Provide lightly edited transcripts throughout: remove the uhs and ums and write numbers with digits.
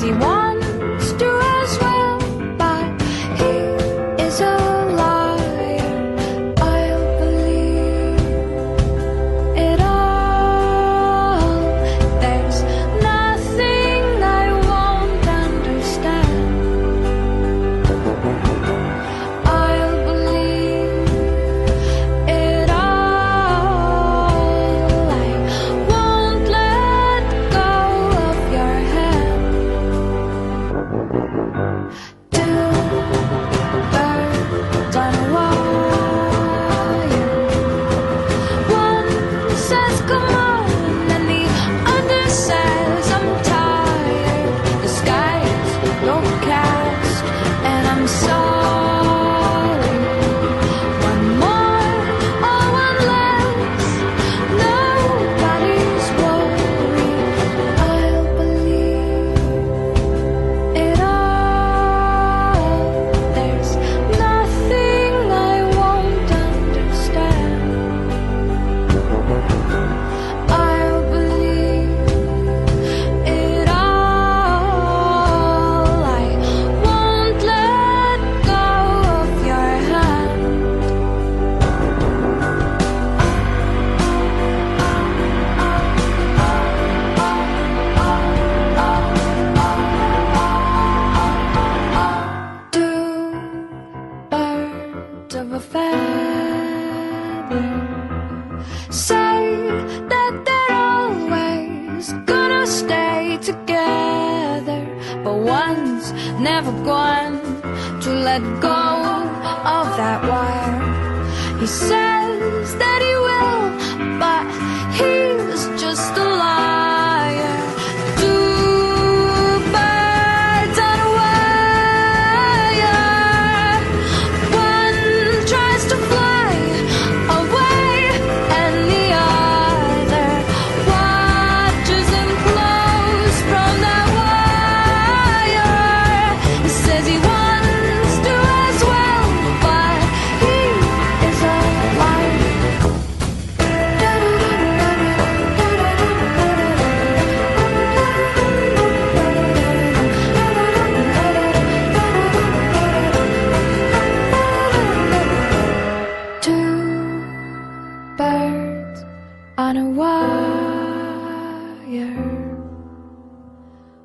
says he wants to as well, but he is a liar. I'll believe it all. There's nothing I won't understand. I'll believe it all. I won't let go of your hand. Two birds on a wire. One says come on, and the other says I'm tired. The sky is overcast, and I'm sorry. One more or one less, nobody's worried. I'll believe it all. There's nothing I won't understand. I'll believe it all. I won't let go of your hand. Two birds of a feather say that they're always gonna stay together, but one's never going to let go of that wire. He says that he will, but he's just a liar. Two birds on a wire. One tries to fly away, and the other watches him close from that wire. He says he wants to as well, but he is a liar. Two birds on a wire.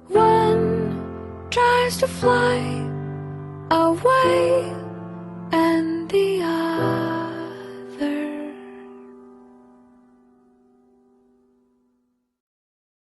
One tries to fly away,